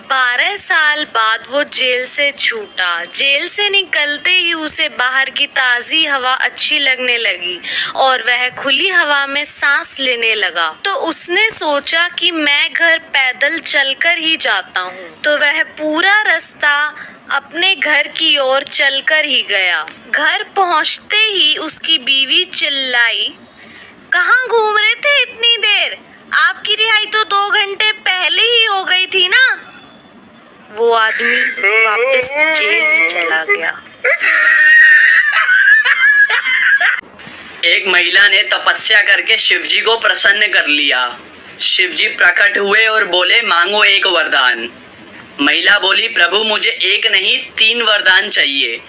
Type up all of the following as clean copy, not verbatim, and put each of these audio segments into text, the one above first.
12 साल बाद वो जेल से छूटा। जेल से निकलते ही उसे बाहर की ताज़ी हवा अच्छी लगने लगी और वह खुली हवा में सांस लेने लगा। तो उसने सोचा कि मैं घर पैदल चलकर ही जाता हूँ। तो वह पूरा रास्ता अपने घर की ओर चलकर ही गया। घर पहुँचते ही उसकी बीवी चिल्लाई, कहाँ घूम रहे थे इतनी देर? आपकी रिहाई तो 2 घंटे पहले ही हो गई थी ना। वो आदमी वापस जेल ही चला गया। एक महिला ने तपस्या करके शिवजी को प्रसन्न कर लिया। शिवजी प्रकट हुए और बोले, मांगो एक वरदान। महिला बोली, प्रभु मुझे एक नहीं 3 वरदान चाहिए।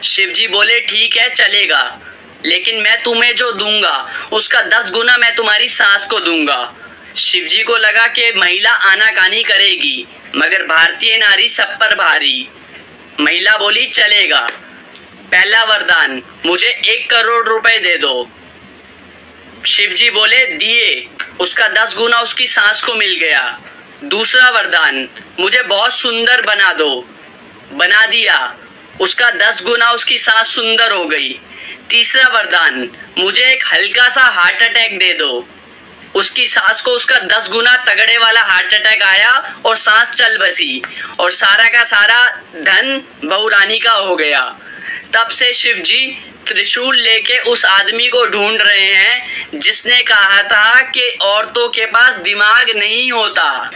शिवजी बोले, ठीक है चलेगा, लेकिन मैं तुम्हें जो दूंगा उसका 10 गुना मैं तुम्हारी सास को दूंगा। शिवजी को लगा कि महिला आनाकानी करेगी, मगर भारतीय नारी सब पर भारी। महिला बोली, चलेगा। पहला वरदान, मुझे 1 करोड़ रुपए दे दो। शिवजी बोले, दिए। उसका 10 गुना उसकी सास को मिल गया। दूसरा वरदान, मुझे बहुत सुंदर बना दो। बना दिया। उसका 10 गुना उसकी सास सुंदर हो गई। तीसरा वरदान, मुझे एक हल्का सा हार्ट अटैक दे दो। उसकी सास को उसका 10 गुना तगड़े वाला हार्ट अटैक आया और सांस चल बसी और सारा का सारा धन बहू रानी का हो गया। तब से शिवजी त्रिशूल लेके उस आदमी को ढूंढ रहे हैं जिसने कहा था कि औरतों के पास दिमाग नहीं होता।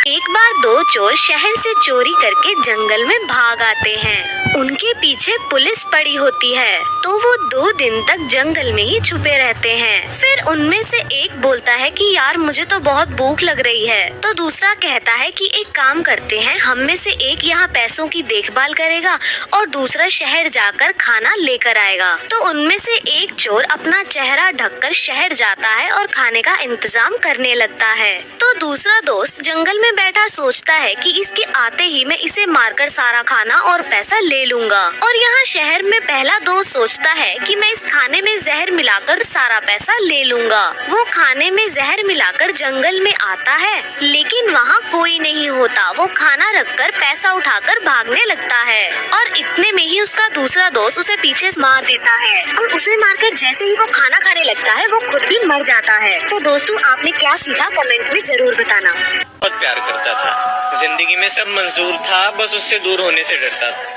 एक बार 2 चोर शहर से चोरी करके जंगल में भाग आते हैं। उनके पीछे पुलिस पड़ी होती है, तो वो 2 दिन तक जंगल में ही छुपे रहते हैं। फिर उनमें से एक बोलता है कि यार मुझे तो बहुत भूख लग रही है। तो दूसरा कहता है कि एक काम करते हैं, हम में से एक यहाँ पैसों की देखभाल करेगा और दूसरा शहर जाकर खाना लेकर आएगा। तो उनमें से एक चोर अपना चेहरा ढककर शहर जाता है और खाने का इंतजाम करने लगता है। तो दूसरा दोस्त जंगल में बैठा सोचता है कि इसके आते ही मैं इसे मारकर सारा खाना और पैसा ले लूंगा। और यहाँ शहर में पहला दोस्त सोचता है कि मैं इस खाने में जहर मिलाकर सारा पैसा ले लूंगा। वो खाने में जहर मिलाकर जंगल में आता है, लेकिन वहाँ कोई नहीं होता। वो खाना रखकर पैसा उठाकर भागने लगता है और इतने में ही उसका दूसरा दोस्त उसे पीछे मार देता है और उसे मारकर जैसे ही वो खाना खाने लगता है वो खुद भी मर जाता है। तो दोस्तों, आपने क्या सीखा कमेंट में जरूर बताना। बहुत प्यार करता था, जिंदगी में सब मंजूर था, बस उससे दूर होने से डरता था।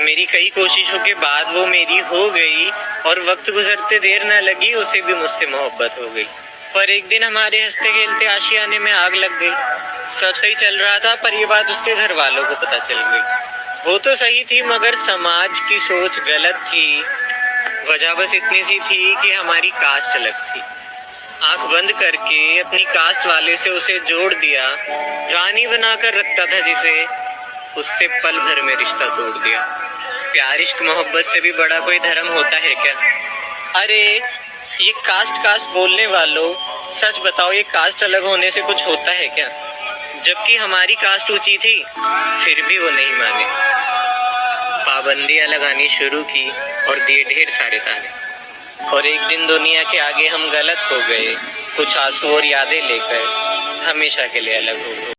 मेरी कई कोशिशों के बाद वो मेरी हो गई और वक्त गुजरते देर न लगी, उसे भी मुझसे मोहब्बत हो गई। पर एक दिन हमारे हंसते खेलते आशियाने में आग लग गई। सब सही चल रहा था, पर ये बात उसके घर वालों को पता चल गई। वो तो सही थी, मगर समाज की सोच गलत थी। वजह बस इतनी सी थी कि हमारी कास्ट अलग थी। आंख बंद करके अपनी कास्ट वाले से उसे जोड़ दिया। रानी बनाकर रखता था जिसे, उससे पल भर में रिश्ता तोड़ दिया। प्यार इश्क मोहब्बत से भी बड़ा कोई धर्म होता है क्या? अरे ये कास्ट बोलने वालों, सच बताओ, ये कास्ट अलग होने से कुछ होता है क्या? जबकि हमारी कास्ट ऊंची थी, फिर भी वो नहीं माने। पाबंदियां लगानी शुरू की और दिए ढेर सारे ताने। और एक दिन दुनिया के आगे हम गलत हो गए, कुछ आंसू और यादें लेकर हमेशा के लिए अलग हो गए।